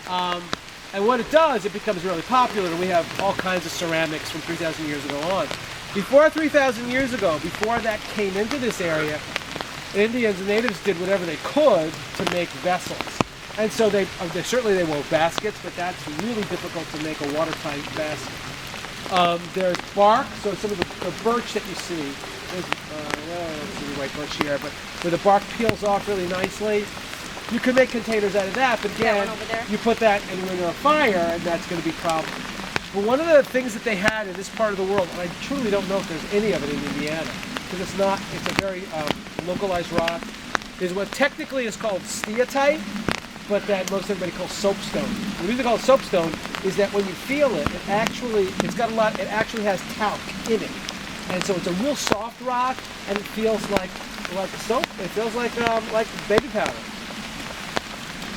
And what it does, it becomes really popular, and we have all kinds of ceramics from 3,000 years ago on. Before 3,000 years ago, before that came into this area, Indians and natives did whatever they could to make vessels. And so certainly they wove baskets, but that's really difficult to make a watertight basket. There's bark, so some of the birch that you see, let's see the white birch here, but where the bark peels off really nicely, you can make containers out of that, but again, you put that in a fire, and that's going to be a problem. But one of the things that they had in this part of the world, and I truly don't know if there's any of it in Indiana, because it's a very localized rock, is what technically is called steatite, but that most everybody calls soapstone. The reason they call it soapstone is that when you feel it, it actually has talc in it. And so it's a real soft rock, and it feels like soap. It feels like baby powder.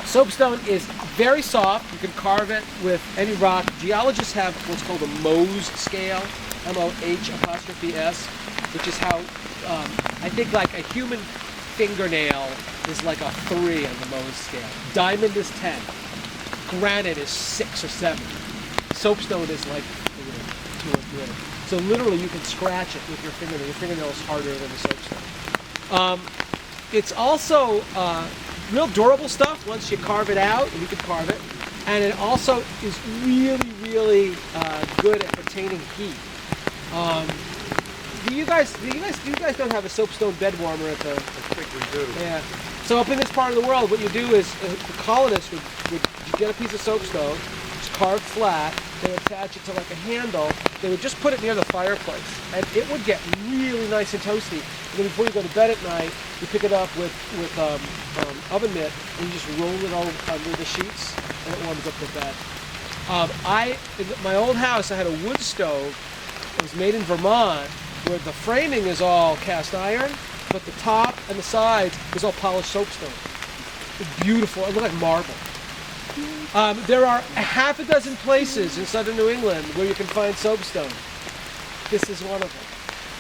Soapstone is very soft. You can carve it with any rock. Geologists have what's called a Mohs scale, M-O-H''S, which is how I think like a human fingernail is like a 3 on the Mohs scale. Diamond is 10. Granite is 6 or 7. Soapstone is like 2 or 3. So literally you can scratch it with your fingernail. Your fingernail is harder than the soapstone. It's also real durable stuff once you carve it out, and you can carve it. And it also is really, really good at retaining heat. You guys don't have a soapstone bed warmer at the... I think we do. Yeah. So up in this part of the world, what you do is the colonists would get a piece of soapstone, it's carved flat, they would attach it to like a handle, they would just put it near the fireplace, and it would get really nice and toasty. And then before you go to bed at night, you pick it up with oven mitt, and you just roll it all under the sheets, and it warms up the bed. In my old house, I had a wood stove. It was made in Vermont, where the framing is all cast iron, but the top and the sides is all polished soapstone. It's beautiful. It looked like marble. There are a half a dozen places in southern New England where you can find soapstone. This is one of them.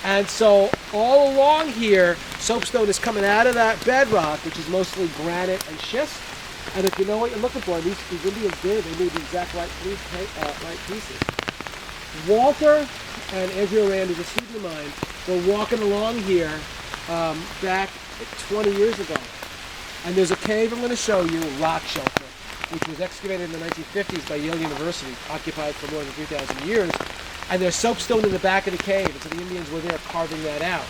And so all along here, soapstone is coming out of that bedrock, which is mostly granite and schist. And if you know what you're looking for, these Indians did. They made the exact right pieces. Walter and Andrea Rand, who's a student of mine, were walking along here back 20 years ago. And there's a cave I'm going to show you, a rock shelter, which was excavated in the 1950s by Yale University, occupied for more than 3,000 years. And there's soapstone in the back of the cave, and so the Indians were there carving that out.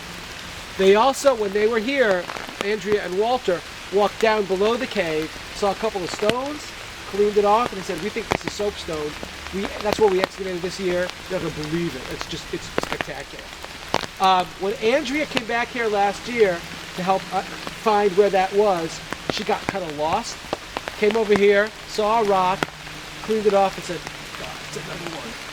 They also, when they were here, Andrea and Walter walked down below the cave, saw a couple of stones, cleaned it off, and they said, "We think this is soapstone. That's what we excavated this year. You're not going to believe it. It's spectacular." When Andrea came back here last year to help find where that was, she got kind of lost. Came over here, saw a rock, cleaned it off, and said, "God, it's another one."